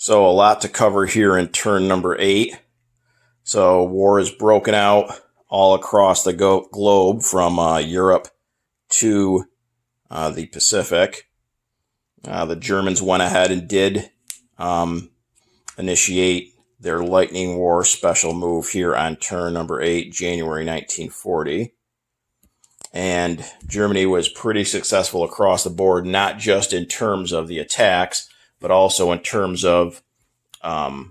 So a lot to cover here in turn number 8. So war is broken out all across the globe from Europe to the Pacific. The Germans went ahead and did initiate their lightning war special move here on turn number 8, January 1940. And Germany was pretty successful across the board, not just in terms of the attacks, but also in terms of the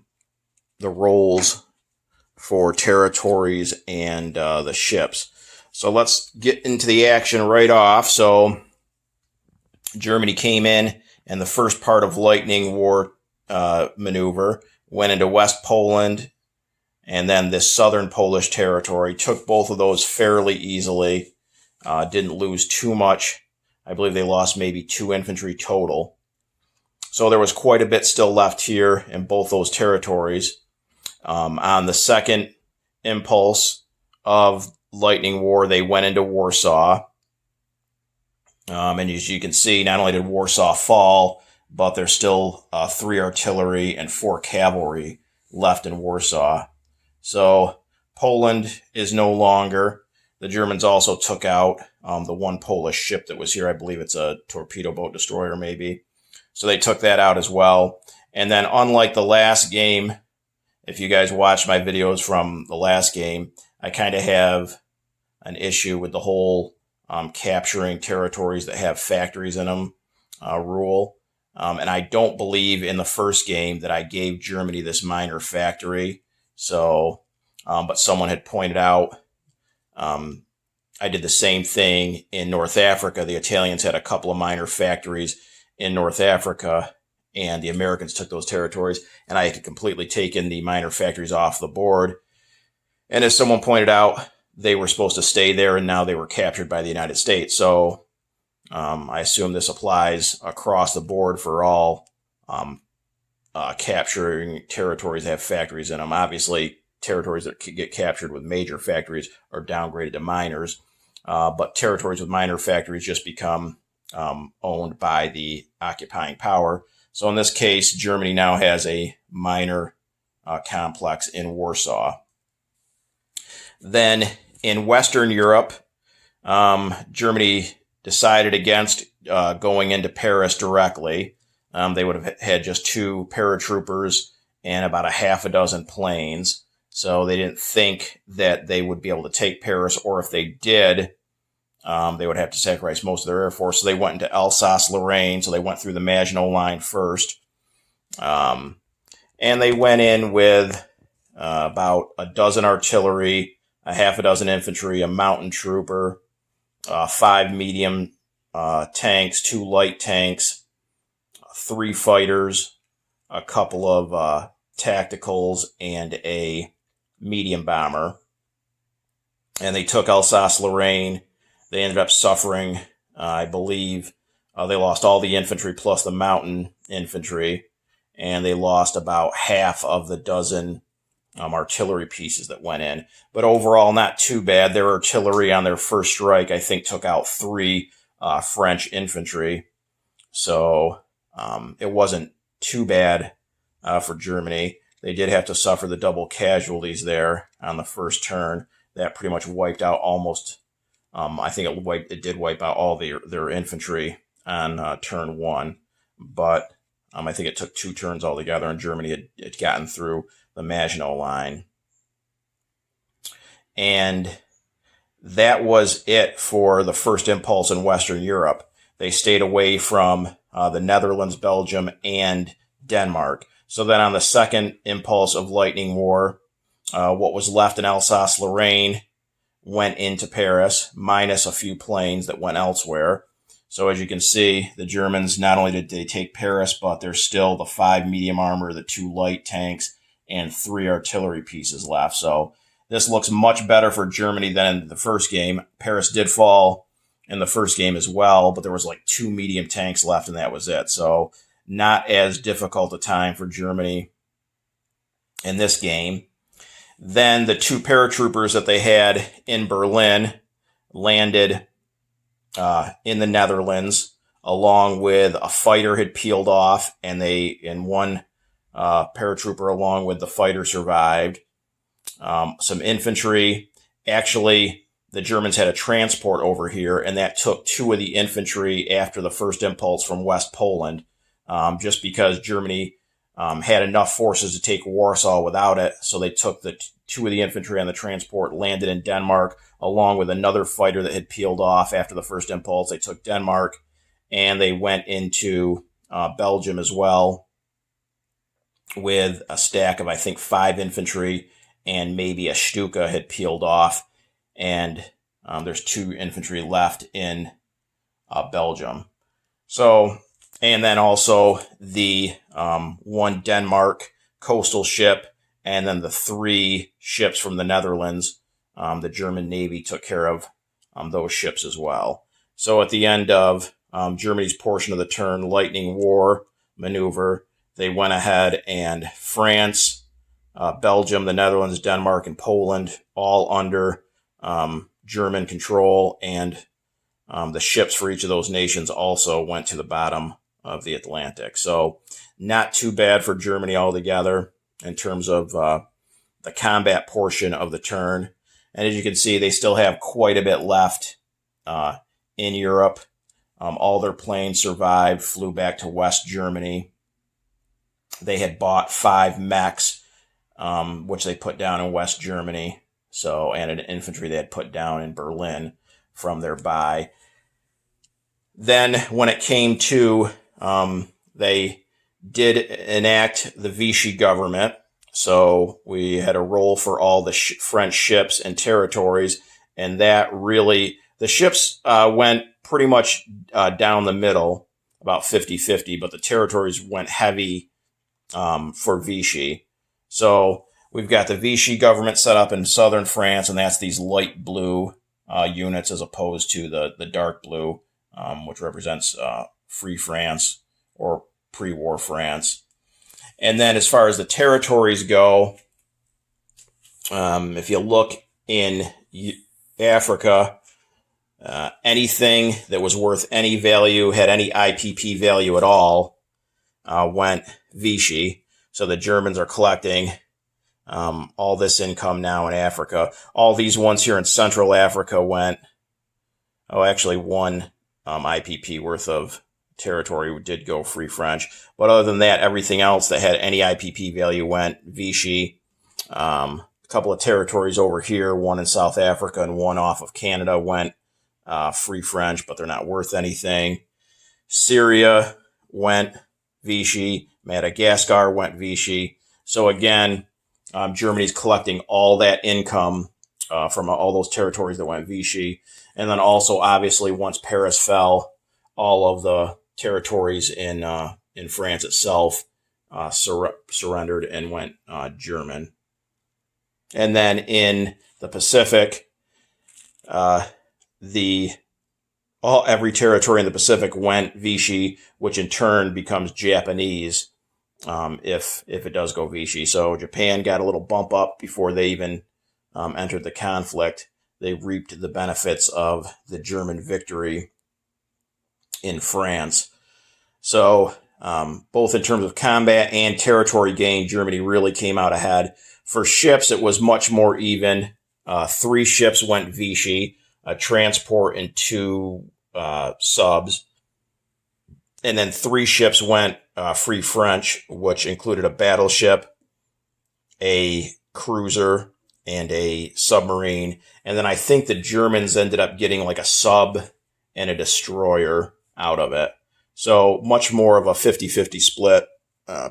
roles for territories and the ships. So let's get into the action right off. So Germany came in, and the first part of Lightning War maneuver went into West Poland and then this southern Polish territory, took both of those fairly easily, didn't lose too much. I believe they lost maybe 2 infantry total. So there was quite a bit still left here in both those territories. On the second impulse of Lightning War, they went into Warsaw. And as you can see, not only did Warsaw fall, but there's still 3 artillery and 4 cavalry left in Warsaw. So Poland is no longer. The Germans also took out the one Polish ship that was here. I believe it's a torpedo boat destroyer maybe. So they took that out as well. And then unlike the last game, if you guys watched my videos from the last game, I kind of have an issue with the whole capturing territories that have factories in them rule. And I don't believe in the first game that I gave Germany this minor factory. So, but someone had pointed out I did the same thing in North Africa. The Italians had a couple of minor factories in North Africa, and the Americans took those territories, and I had completely taken the minor factories off the board. And as someone pointed out, they were supposed to stay there, and now they were captured by the United States. So I assume this applies across the board for all capturing territories that have factories in them. Obviously, territories that get captured with major factories are downgraded to minors, but territories with minor factories just become owned by the occupying power. So in this case, Germany now has a minor complex in Warsaw. Then in Western Europe, Germany decided against going into Paris directly. They would have had just 2 paratroopers and about a half a dozen planes. So they didn't think that they would be able to take Paris, or if they did, they would have to sacrifice most of their air force. So they went into Alsace-Lorraine. So they went through the Maginot Line first. And they went in with about a dozen artillery, a half a dozen infantry, a mountain trooper, 5 medium tanks, 2 light tanks, 3 fighters, a couple of tacticals, and a medium bomber. And they took Alsace-Lorraine. They ended up suffering, I believe, they lost all the infantry plus the mountain infantry, and they lost about half of the dozen artillery pieces that went in. But overall, not too bad. Their artillery on their first strike, I think, took out 3 French infantry. So it wasn't too bad for Germany. They did have to suffer the double casualties there on the first turn. That pretty much wiped out almost, I think it did wipe out all their infantry on turn 1. But I think it took 2 turns altogether, and Germany had gotten through the Maginot Line. And that was it for the first impulse in Western Europe. They stayed away from the Netherlands, Belgium, and Denmark. So then on the second impulse of Lightning War, what was left in Alsace-Lorraine went into Paris, minus a few planes that went elsewhere. So as you can see, the Germans, not only did they take Paris, but there's still the 5 medium armor, the 2 light tanks, and 3 artillery pieces left. So this looks much better for Germany than in the first game. Paris did fall in the first game as well, but there was like 2 medium tanks left, and that was it. So not as difficult a time for Germany in this game. Then the 2 paratroopers that they had in Berlin landed in the Netherlands, along with a fighter had peeled off, and one paratrooper along with the fighter survived. Some infantry. Actually, the Germans had a transport over here, and that took 2 of the infantry after the first impulse from West Poland, just because Germany had enough forces to take Warsaw without it. So they took the 2 of the infantry on the transport, landed in Denmark, along with another fighter that had peeled off after the first impulse. They took Denmark, and they went into Belgium as well with a stack of, I think, 5 infantry, and maybe a Stuka had peeled off. And there's 2 infantry left in Belgium. So, and then also the 1 Denmark coastal ship, and then the 3 ships from the Netherlands. The German Navy took care of those ships as well. So at the end of Germany's portion of the turn, Lightning War maneuver, they went ahead, and France, Belgium, the Netherlands, Denmark, and Poland, all under German control, and the ships for each of those nations also went to the bottom of the Atlantic. So not too bad for Germany altogether in terms of the combat portion of the turn. And as you can see, they still have quite a bit left in Europe. All their planes survived, flew back to West Germany. They had bought 5 mechs, which they put down in West Germany. So, and an infantry they had put down in Berlin from their buy. Then when it came to, they did enact the Vichy government. So we had a role for all the French ships and territories. And that really, the ships went pretty much down the middle, about 50-50, but the territories went heavy for Vichy. So we've got the Vichy government set up in southern France, and that's these light blue units as opposed to the dark blue, which represents Free France or pre-war France. And then as far as the territories go, if you look in Africa, anything that was worth any value, had any IPP value at all, went Vichy. So the Germans are collecting all this income now in Africa. All these ones here in Central Africa went, actually 1 IPP worth of territory did go Free French. But other than that, everything else that had any IPP value went Vichy. A couple of territories over here, 1 in South Africa and 1 off of Canada, went Free French, but they're not worth anything. Syria went Vichy. Madagascar went Vichy. So again, Germany's collecting all that income from all those territories that went Vichy. And then also, obviously, once Paris fell, all of the territories in France itself surrendered and went German. And then in the Pacific, every territory in the Pacific went Vichy, which in turn becomes Japanese if it does go Vichy. So Japan got a little bump up before they even entered the conflict. They reaped the benefits of the German victory in France. So both in terms of combat and territory gain, Germany really came out ahead. For ships, it was much more even. 3 ships went Vichy, a transport and 2 subs. And then 3 ships went Free French, which included a battleship, a cruiser, and a submarine. And then I think the Germans ended up getting like a sub and a destroyer out of it. So much more of a 50-50 split,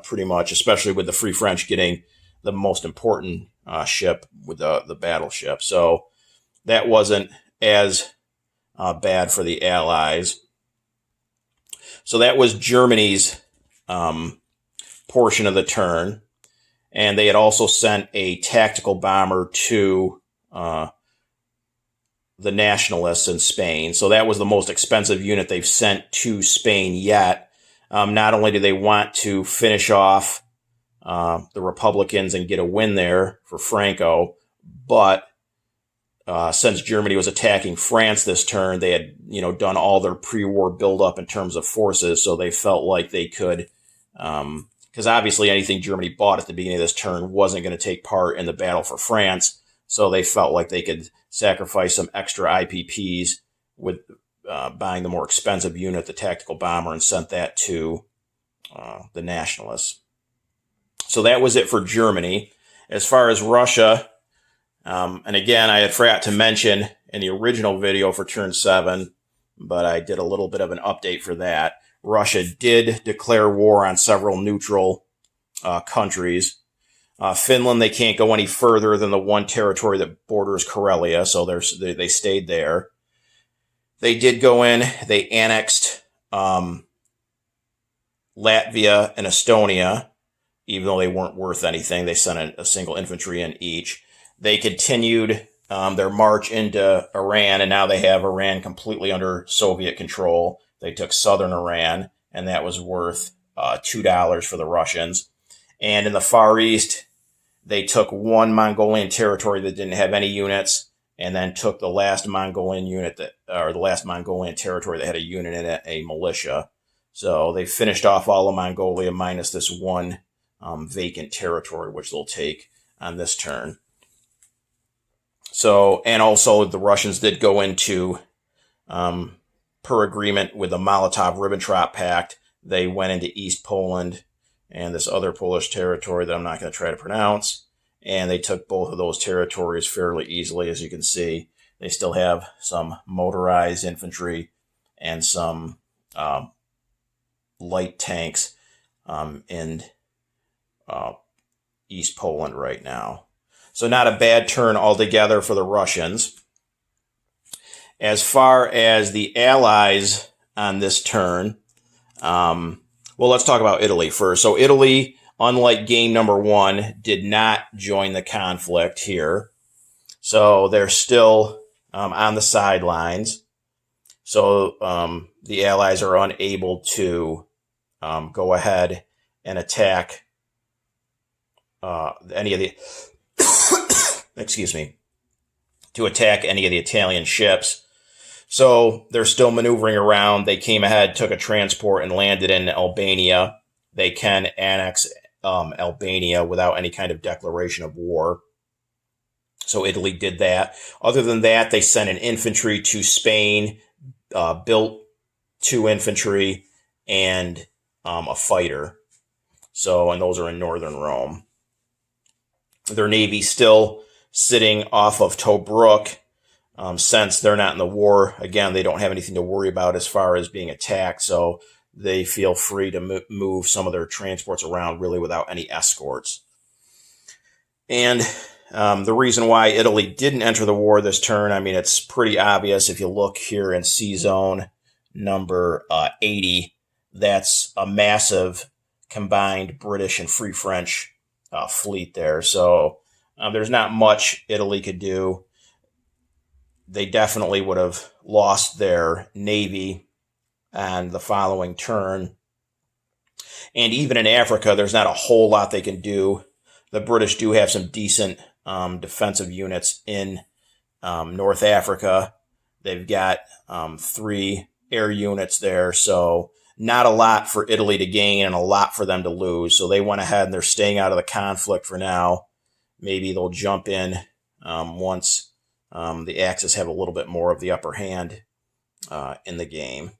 pretty much, especially with the Free French getting the most important ship with the battleship. So that wasn't as bad for the Allies. So that was Germany's portion of the turn. And they had also sent a tactical bomber to the nationalists in Spain. So that was the most expensive unit they've sent to Spain yet. Not only do they want to finish off the Republicans and get a win there for Franco, but since Germany was attacking France this turn, they had done all their pre-war buildup in terms of forces, so they felt like they could because obviously anything Germany bought at the beginning of this turn wasn't going to take part in the battle for France. So they felt like they could sacrifice some extra IPPs with buying the more expensive unit, the tactical bomber, and sent that to the nationalists. So that was it for Germany. As far as Russia, and again, I had forgot to mention in the original video for turn 7, but I did a little bit of an update for that. Russia did declare war on several neutral countries. Finland, they can't go any further than the one territory that borders Karelia, so they stayed there. They did go in, they annexed Latvia and Estonia, even though they weren't worth anything. They sent a single infantry in each. They continued their march into Iran, and now they have Iran completely under Soviet control. They took southern Iran, and that was worth $2 for the Russians. And in the Far East, they took one Mongolian territory that didn't have any units, and then took the last Mongolian territory that had a unit in it, a militia. So they finished off all of Mongolia minus this one vacant territory, which they'll take on this turn. So, and also the Russians did go into, per agreement with the Molotov-Ribbentrop Pact, they went into East Poland and this other Polish territory that I'm not going to try to pronounce. And they took both of those territories fairly easily, as you can see. They still have some motorized infantry and some light tanks in East Poland right now. So not a bad turn altogether for the Russians. As far as the Allies on this turn, well, let's talk about Italy first. So Italy, unlike game number 1, did not join the conflict here. So they're still on the sidelines. So the Allies are unable to go ahead and attack any of the to attack any of the Italian ships. So they're still maneuvering around. They came ahead, took a transport, and landed in Albania. They can annex Albania without any kind of declaration of war. So Italy did that. Other than that, they sent an infantry to Spain, built 2 infantry, and a fighter. So, and those are in northern Rome. Their navy still sitting off of Tobruk. Since they're not in the war, again, they don't have anything to worry about as far as being attacked. So they feel free to move some of their transports around really without any escorts. And the reason why Italy didn't enter the war this turn, I mean, it's pretty obvious. If you look here in C zone number 80, that's a massive combined British and Free French fleet there. So there's not much Italy could do. They definitely would have lost their navy on the following turn. And even in Africa, there's not a whole lot they can do. The British do have some decent defensive units in North Africa. They've got 3 air units there, so not a lot for Italy to gain and a lot for them to lose. So they went ahead and they're staying out of the conflict for now. Maybe they'll jump in once the Axis have a little bit more of the upper hand in the game.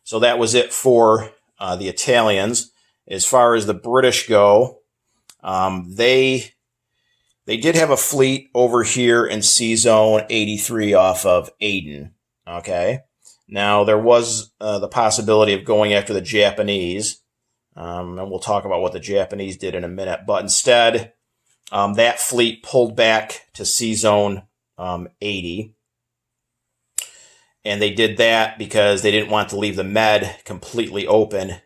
So that was it for the Italians. As far as the British go, they did have a fleet over here in C Zone 83 off of Aden. Okay. Now, there was the possibility of going after the Japanese, and we'll talk about what the Japanese did in a minute. But instead, that fleet pulled back to C Zone 80. And they did that because they didn't want to leave the Med completely open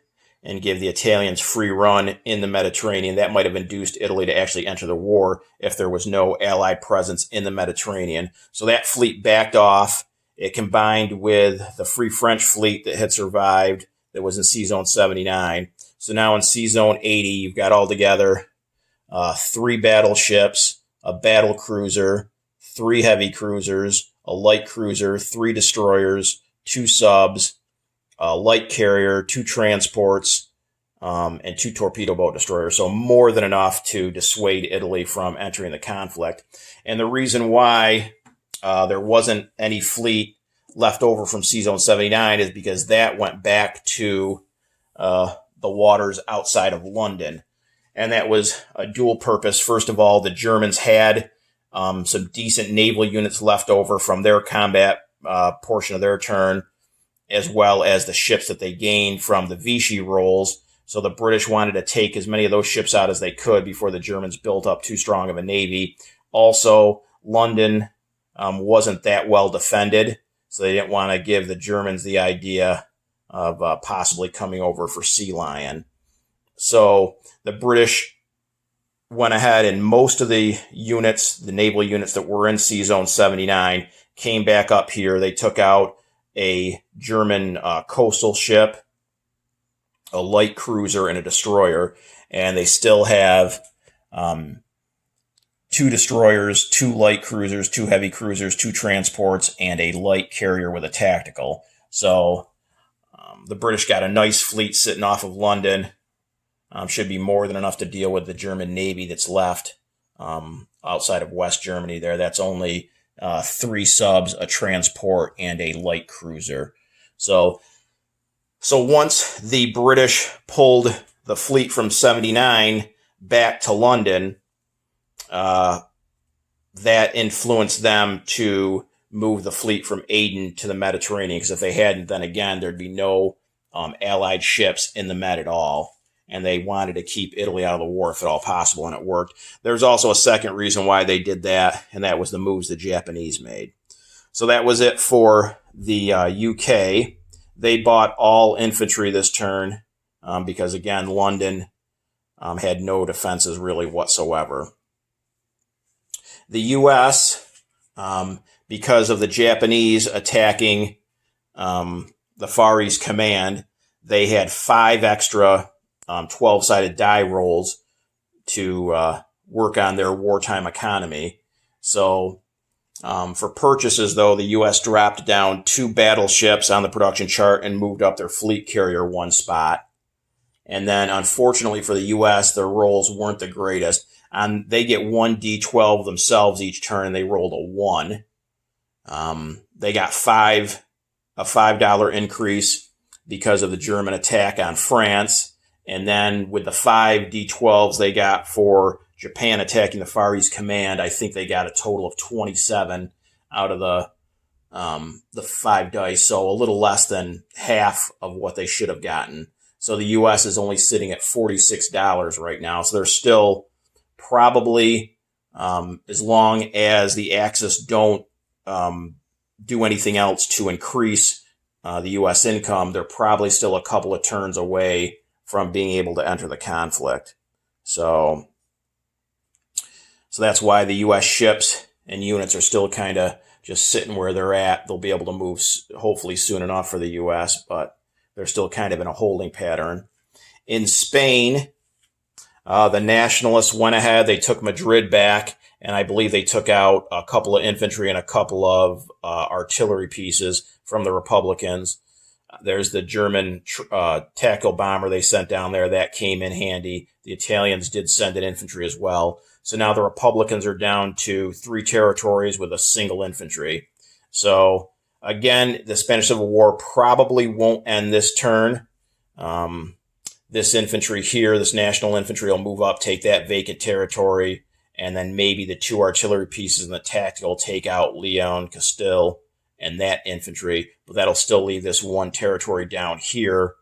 and give the Italians free run in the Mediterranean. That might have induced Italy to actually enter the war if there was no Allied presence in the Mediterranean. So that fleet backed off. It combined with the Free French fleet that had survived that was in C Zone 79. So now in C Zone 80, you've got altogether 3 battleships, a battle cruiser, 3 heavy cruisers, a light cruiser, 3 destroyers, 2 subs, a light carrier, 2 transports, and 2 torpedo boat destroyers. So more than enough to dissuade Italy from entering the conflict. And the reason why there wasn't any fleet left over from Sea Zone 79 is because that went back to the waters outside of London. And that was a dual purpose. First of all, the Germans had some decent naval units left over from their combat portion of their turn, as well as the ships that they gained from the Vichy rolls. So the British wanted to take as many of those ships out as they could before the Germans built up too strong of a navy. Also, London wasn't that well defended, so they didn't want to give the Germans the idea of possibly coming over for Sea Lion. So the British went ahead, and most of the units, the naval units that were in Sea Zone 79, came back up here. They took out a German coastal ship, a light cruiser, and a destroyer, and they still have 2 destroyers, 2 light cruisers, 2 heavy cruisers, 2 transports, and a light carrier with a tactical. So the British got a nice fleet sitting off of London. Should be more than enough to deal with the German Navy that's left outside of West Germany there. That's only 3 subs, a transport, and a light cruiser. So once the British pulled the fleet from 79 back to London, that influenced them to move the fleet from Aden to the Mediterranean, because if they hadn't, then again, there'd be no Allied ships in the Med at all. And they wanted to keep Italy out of the war if at all possible, and it worked. There's also a second reason why they did that, and that was the moves the Japanese made. So that was it for the UK. They bought all infantry this turn because, again, London had no defenses really whatsoever. The U.S., because of the Japanese attacking the Far East Command, they had 5 extra 12-sided die rolls to work on their wartime economy. So for purchases, though, the U.S. dropped down 2 battleships on the production chart and moved up their fleet carrier 1 spot. And then, unfortunately for the U.S., their rolls weren't the greatest. And they get 1 D12 themselves each turn, and they rolled a 1. They got a $5 increase because of the German attack on France. And then with the 5 D12s they got for Japan attacking the Far East Command, I think they got a total of 27 out of the 5 dice. So a little less than half of what they should have gotten. So the U.S. is only sitting at $46 right now. So they're still probably, as long as the Axis don't do anything else to increase the U.S. income, they're probably still a couple of turns away from being able to enter the conflict. So that's why the U.S. ships and units are still kind of just sitting where they're at. They'll be able to move hopefully soon enough for the U.S., but they're still kind of in a holding pattern. In Spain, the nationalists went ahead. They took Madrid back, and I believe they took out a couple of infantry and a couple of artillery pieces from the Republicans. There's the German tactical bomber they sent down there. That came in handy. The Italians did send in infantry as well. So now the Republicans are down to 3 territories with a single infantry. So again, the Spanish Civil War probably won't end this turn. This infantry here, this national infantry, will move up, take that vacant territory, and then maybe the 2 artillery pieces and the tactical take out Leon, Castile, and that infantry, but that'll still leave this 1 territory down here,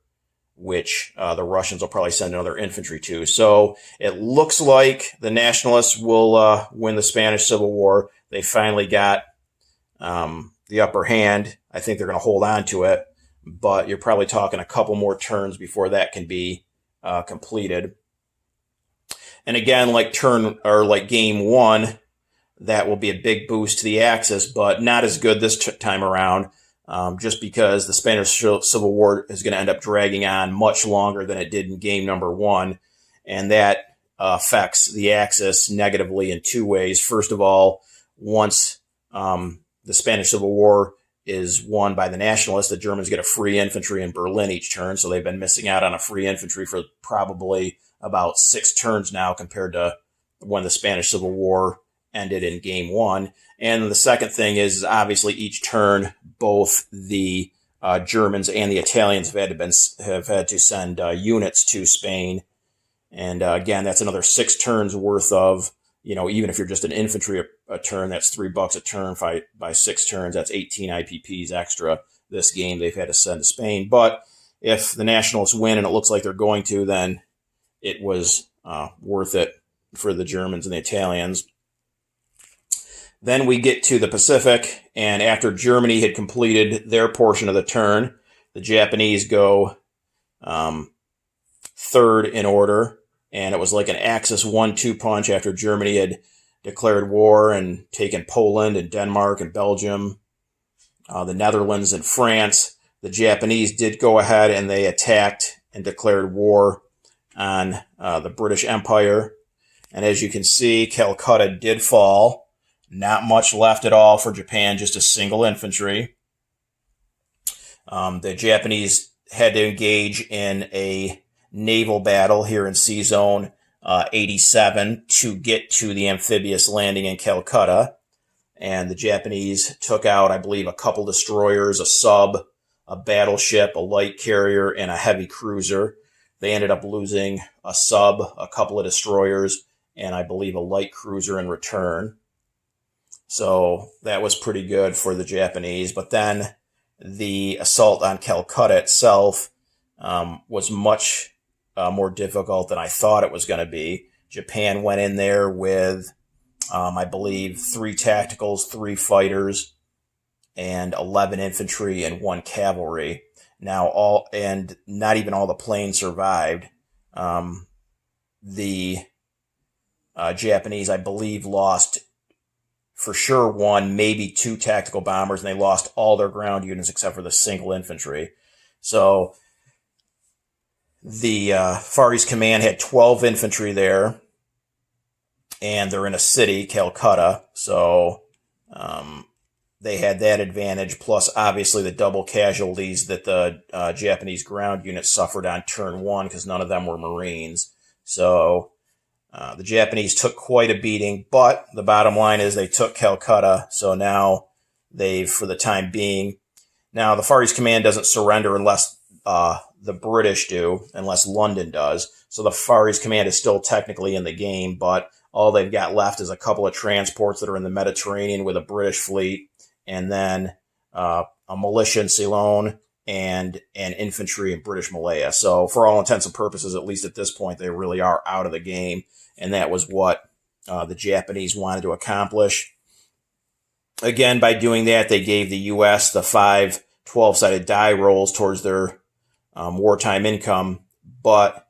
which the Russians will probably send another infantry to. So it looks like the nationalists will win the Spanish Civil War. They finally got the upper hand. I think they're going to hold on to it, but you're probably talking a couple more turns before that can be completed. And again, like game 1, that will be a big boost to the Axis, but not as good this time around, just because the Spanish Civil War is going to end up dragging on much longer than it did in game number 1, and that affects the Axis negatively in 2 ways. First of all, once the Spanish Civil War is won by the nationalists. The Germans get a free infantry in Berlin each turn, so they've been missing out on a free infantry for probably about 6 turns now compared to when the Spanish Civil War ended in game 1. And the second thing is obviously each turn, both the Germans and the Italians have had to send units to Spain. And again, that's another 6 turns worth of, even if you're just an infantry a turn, that's $3 a turn. By 6 turns, that's 18 IPPs extra. This game they've had to send to Spain. But if the nationalists win, and it looks like they're going to, then it was worth it for the Germans and the Italians. Then we get to the Pacific, and after Germany had completed their portion of the turn, the Japanese go third in order, and it was like an Axis 1-2 punch after Germany had declared war and taken Poland and Denmark and Belgium, the Netherlands and France. The Japanese did go ahead and they attacked and declared war on the British Empire. And as you can see, Calcutta did fall. Not much left at all for Japan, just a single infantry. The Japanese had to engage in a naval battle here in Sea Zone 87 to get to the amphibious landing in Calcutta. And the Japanese took out, I believe, a couple destroyers, a sub, a battleship, a light carrier, and a heavy cruiser. They ended up losing a sub, a couple of destroyers, and I believe a light cruiser in return. So that was pretty good for the Japanese. But then the assault on Calcutta itself was much more difficult than I thought it was going to be. Japan went in there with, I believe, 3 tacticals, 3 fighters, and 11 infantry and 1 cavalry. Now, not even all the planes survived. The Japanese, I believe, lost for sure 1, maybe 2 tactical bombers, and they lost all their ground units except for the single infantry. So the Far East Command had 12 infantry there, and they're in a city, Calcutta, so they had that advantage, plus obviously the double casualties that the Japanese ground units suffered on turn 1 because none of them were Marines. So the Japanese took quite a beating, but the bottom line is they took Calcutta, so now for the time being, now the Far East Command doesn't surrender unless the British do, unless London does. So the Far East Command is still technically in the game, but all they've got left is a couple of transports that are in the Mediterranean with a British fleet, and then a militia in Ceylon and an infantry in British Malaya. So for all intents and purposes, at least at this point, they really are out of the game. And that was what the Japanese wanted to accomplish. Again, by doing that, they gave the U.S. the 5 12-sided die rolls towards their wartime income. But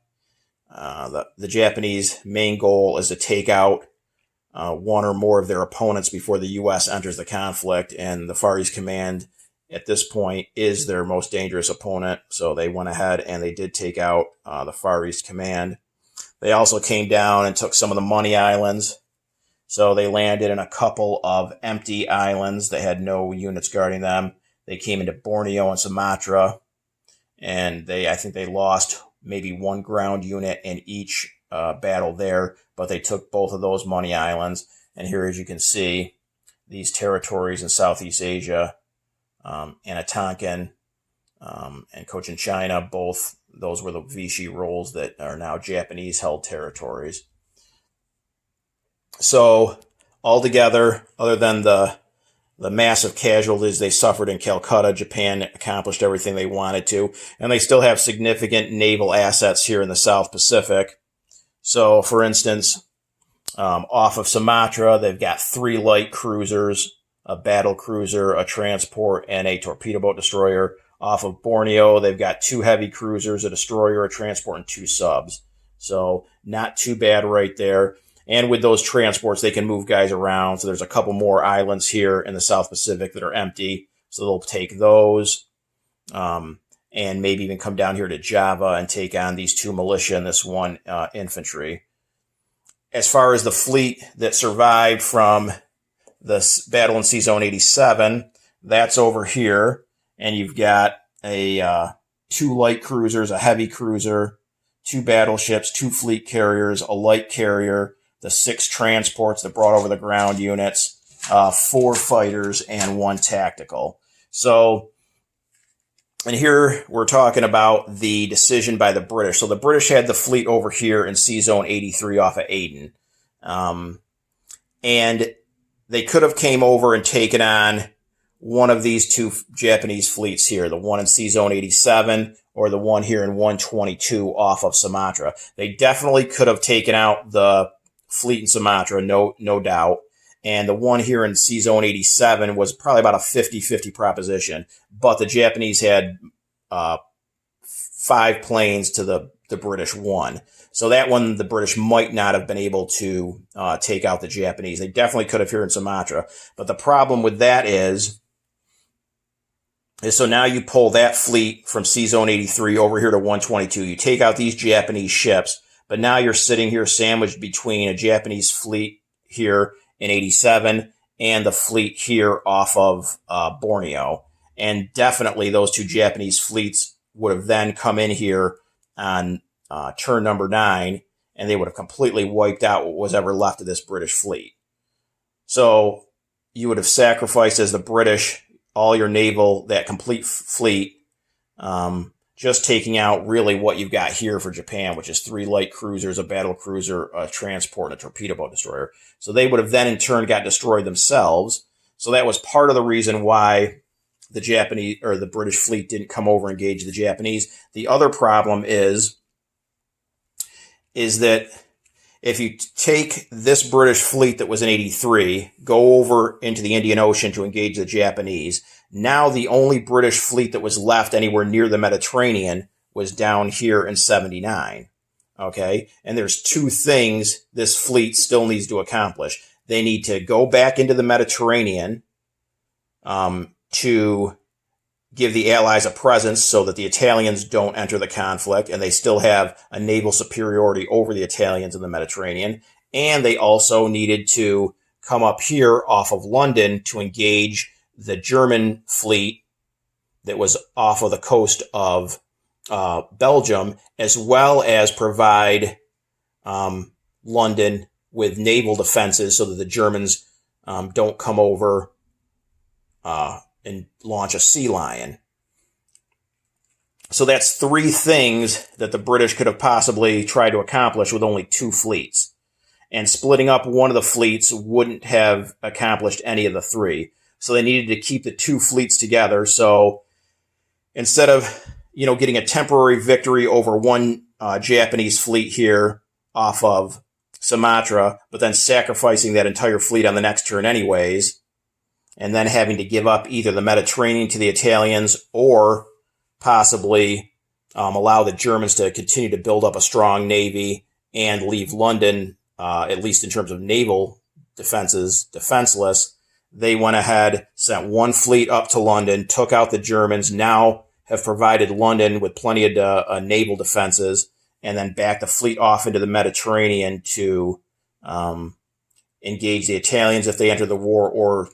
the Japanese main goal is to take out 1 or more of their opponents before the U.S. enters the conflict. And the Far East Command at this point is their most dangerous opponent. So they went ahead and they did take out the Far East Command. They also came down and took some of the money islands. So they landed in a couple of empty islands that had no units guarding them. They came into Borneo and Sumatra, and I think they lost maybe 1 ground unit in each battle there, but they took both of those money islands. And here, as you can see, these territories in Southeast Asia, Anatonkin and Cochin China, both those were the Vichy roles that are now Japanese-held territories. So altogether, other than the massive casualties they suffered in Calcutta, Japan accomplished everything they wanted to, and they still have significant naval assets here in the South Pacific. So, for instance, off of Sumatra, they've got 3 light cruisers, a battle cruiser, a transport, and a torpedo boat destroyer. Off of Borneo, they've got 2 heavy cruisers, a destroyer, a transport, and 2 subs. So not too bad right there. And with those transports, they can move guys around. So there's a couple more islands here in the South Pacific that are empty. So they'll take those and maybe even come down here to Java and take on these 2 militia and this 1 infantry. As far as the fleet that survived from the battle in Sea Zone 87, That's over here. And you've got a 2 light cruisers, a heavy cruiser, 2 battleships, 2 fleet carriers, a light carrier, the 6 transports that brought over the ground units, 4 fighters, and 1 tactical. So, and here we're talking about the decision by the British. So the British had the fleet over here in Sea Zone 83 off of Aden. And they could have came over and taken on one of these 2 Japanese fleets here, the one in Sea Zone 87 or the one here in 122 off of Sumatra. They definitely could have taken out the fleet in Sumatra, no doubt. And the one here in Sea Zone 87 was probably about a 50-50 proposition. But the Japanese had 5 planes to the British 1. So that one, the British might not have been able to take out the Japanese. They definitely could have here in Sumatra. But the problem with that is so now you pull that fleet from Sea Zone 83 over here to 122. You take out these Japanese ships, but now you're sitting here sandwiched between a Japanese fleet here in 87 and the fleet here off of Borneo. And definitely those 2 Japanese fleets would have then come in here on turn number 9, and they would have completely wiped out what was ever left of this British fleet. So you would have sacrificed, as the British, all your naval, that complete fleet, just taking out really what you've got here for Japan, which is 3 light cruisers, a battle cruiser, a transport, and a torpedo boat destroyer. So they would have then in turn got destroyed themselves. So that was part of the reason why the Japanese or the British fleet didn't come over and engage the Japanese. The other problem is that if you take this British fleet that was in 83, go over into the Indian Ocean to engage the Japanese, now the only British fleet that was left anywhere near the Mediterranean was down here in 79. Okay? And there's 2 things this fleet still needs to accomplish. They need to go back into the Mediterranean to give the Allies a presence so that the Italians don't enter the conflict, and they still have a naval superiority over the Italians in the Mediterranean. And they also needed to come up here off of London to engage the German fleet that was off of the coast of Belgium, as well as provide London with naval defenses so that the Germans don't come over and launch a sea lion. So that's 3 things that the British could have possibly tried to accomplish with only 2 fleets. And splitting up one of the fleets wouldn't have accomplished any of the 3. So they needed to keep the 2 fleets together. So instead of, getting a temporary victory over one Japanese fleet here off of Sumatra, but then sacrificing that entire fleet on the next turn anyways, and then having to give up either the Mediterranean to the Italians or possibly allow the Germans to continue to build up a strong navy and leave London, at least in terms of naval defenses, defenseless. They went ahead, sent 1 fleet up to London, took out the Germans, now have provided London with plenty of naval defenses, and then backed the fleet off into the Mediterranean to engage the Italians if they enter the war, or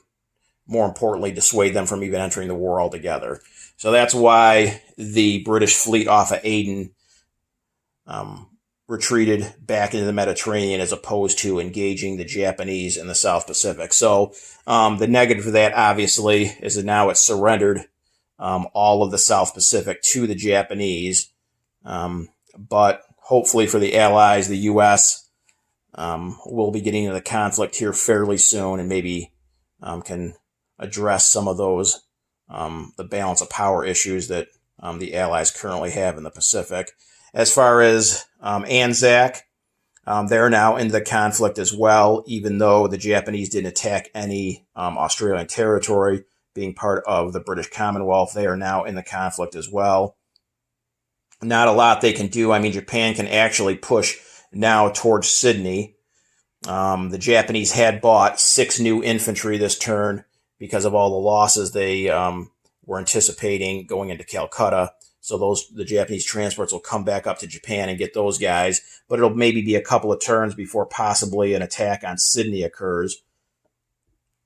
more importantly, dissuade them from even entering the war altogether. So that's why the British fleet off of Aden retreated back into the Mediterranean as opposed to engaging the Japanese in the South Pacific. So the negative of that, obviously, is that now it's surrendered all of the South Pacific to the Japanese. But hopefully for the Allies, the U.S. Will be getting into the conflict here fairly soon, and maybe can address some of those, the balance of power issues that the Allies currently have in the Pacific. As far as Anzac, they're now into the conflict as well, even though the Japanese didn't attack any Australian territory. Being part of the British Commonwealth, they are now in the conflict as well. Not a lot they can do. I mean, Japan can actually push now towards Sydney. The Japanese had bought 6 new infantry this turn because of all the losses they were anticipating going into Calcutta. So the Japanese transports will come back up to Japan and get those guys. But it'll maybe be a couple of turns before possibly an attack on Sydney occurs.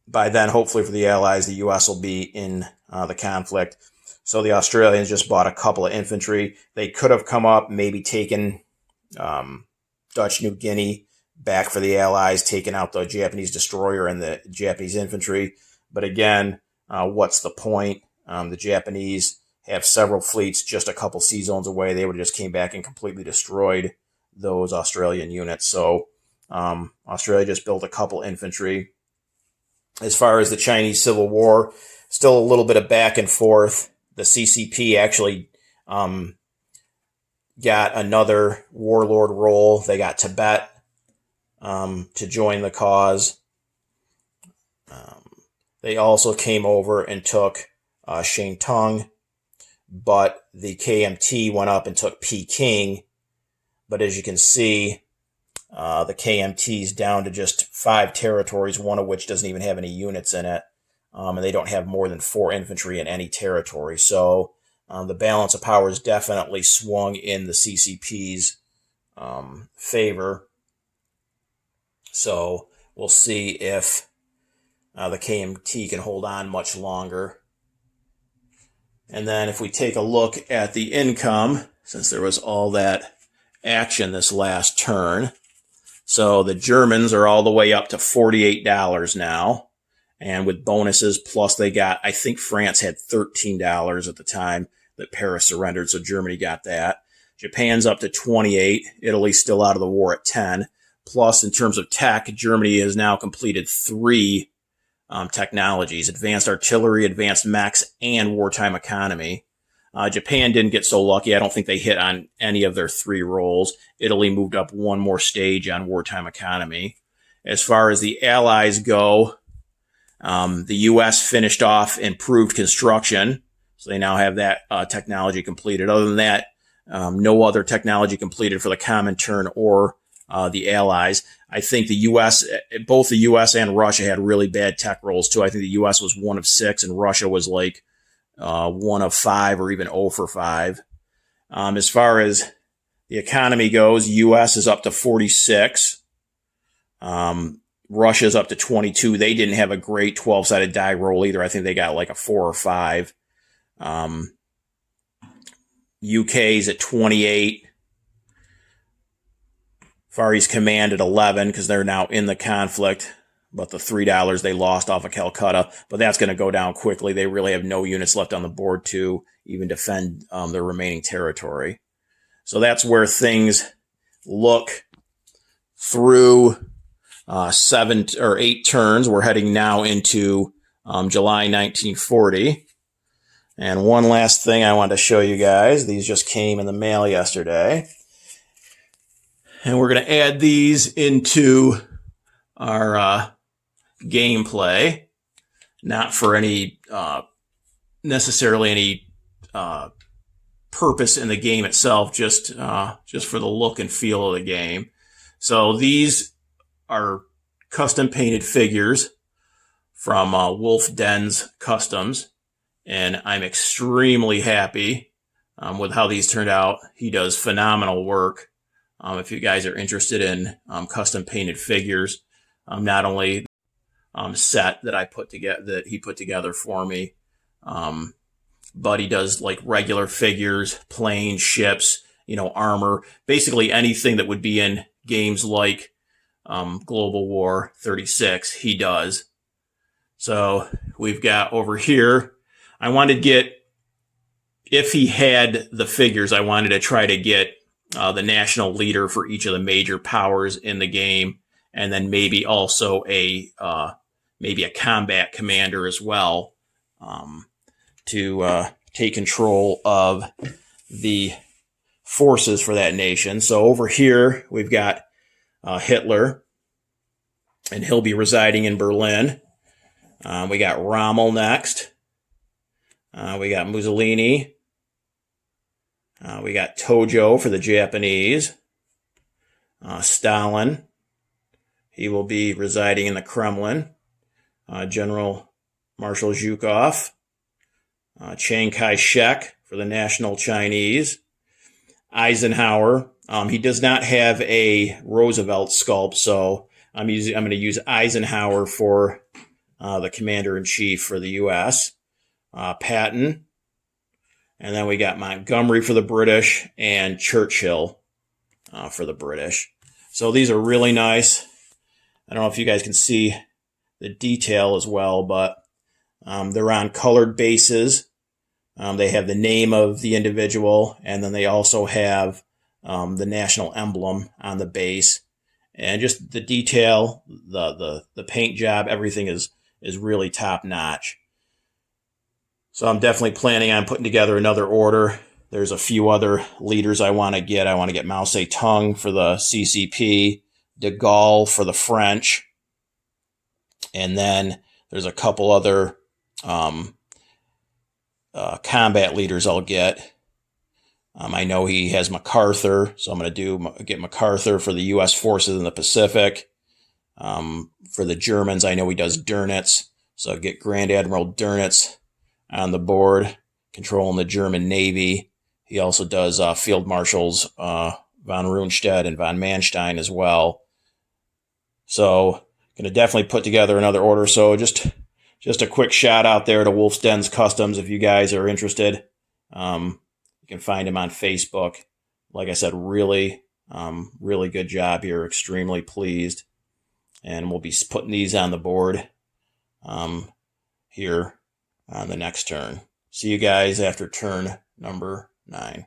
by then, hopefully for the Allies, the U.S. will be in the conflict. So the Australians just bought a couple of infantry. They could have come up, maybe taken Dutch New Guinea back for the Allies, taken out the Japanese destroyer and the Japanese infantry. But again, what's the point? The Japanese have several fleets just a couple sea zones away. They would have just came back and completely destroyed those Australian units. So Australia just built a couple infantry. As far as the Chinese Civil War, still a little bit of back and forth. The CCP actually got another warlord role. They got Tibet to join the cause. They also came over and took Shantung, but the KMT went up and took Peking. But as you can see, the KMT's down to just 5 territories, one of which doesn't even have any units in it. And they don't have more than 4 infantry in any territory. So the balance of power is definitely swung in the CCP's favor. So we'll see if the KMT can hold on much longer. And then if we take a look at the income, since there was all that action this last turn, so the Germans are all the way up to $48 now. And with bonuses, plus they got, I think France had $13 at the time that Paris surrendered, so Germany got that. Japan's up to 28. Italy's still out of the war at 10. Plus, in terms of tech, Germany has now completed 3 technologies: advanced artillery, advanced mechs, and wartime economy. Japan didn't get so lucky. I don't think they hit on any of their 3 roles. Italy moved up one more stage on wartime economy. As far as the Allies go, the U.S. finished off improved construction, so they now have that technology completed. Other than that, no other technology completed for the Comintern or the Allies. I think the U.S., both the U.S. and Russia had really bad tech rolls too. I think the U.S. was 1 of 6 and Russia was like 1 of 5 or even 0 for 5. As far as the economy goes, U.S. is up to 46. Russia's up to 22. They didn't have a great 12-sided die roll either. I think they got like a 4 or 5. UK's at 28. Far East Command at 11 because they're now in the conflict. But the $3 they lost off of Calcutta, but that's going to go down quickly. They really have no units left on the board to even defend their remaining territory. So that's where things look through 7 or 8 turns. We're heading now into July 1940. And one last thing I wanted to show you guys. These just came in the mail yesterday. And we're going to add these into our gameplay, not for any necessarily any purpose in the game itself, just for the look and feel of the game. So these are custom painted figures from Wolf Den's Customs, and I'm extremely happy with how these turned out. He does phenomenal work. If you guys are interested in custom painted figures, not only set that I put together, that he put together for me, but he does like regular figures, planes, ships, armor, basically anything that would be in games like Global War 36, he does. So we've got over here, I wanted to get, if he had the figures, I wanted to try to get the national leader for each of the major powers in the game, and then maybe also a combat commander as well, to take control of the forces for that nation. So over here we've got Hitler, and he'll be residing in Berlin. We got Rommel next. We got Mussolini. We got Tojo for the Japanese. Stalin. He will be residing in the Kremlin. General Marshal Zhukov. Chiang Kai-shek for the National Chinese. Eisenhower. He does not have a Roosevelt sculpt, so I'm going to use Eisenhower for the commander-in-chief for the U.S., Patton, and then we got Montgomery for the British, and Churchill for the British. So these are really nice. I don't know if you guys can see the detail as well, but they're on colored bases. They have the name of the individual, and then they also have the national emblem on the base. And just the detail, the paint job, everything is really top notch. So I'm definitely planning on putting together another order. There's a few other leaders I want to get. I want to get Mao Zedong for the CCP, de Gaulle for the French, and then there's a couple other combat leaders I'll get. I know he has MacArthur, so I'm going to get MacArthur for the U.S. forces in the Pacific. For the Germans, I know he does Dönitz, so I'll get Grand Admiral Dönitz on the board, controlling the German Navy. He also does Field Marshals von Rundstedt and von Manstein as well. So, going to definitely put together another order. So just a quick shout out there to Wolf's Dens Customs if you guys are interested. You can find him on Facebook. Like I said, really good job here. Extremely pleased. And we'll be putting these on the board here on the next turn. See you guys after turn number 9.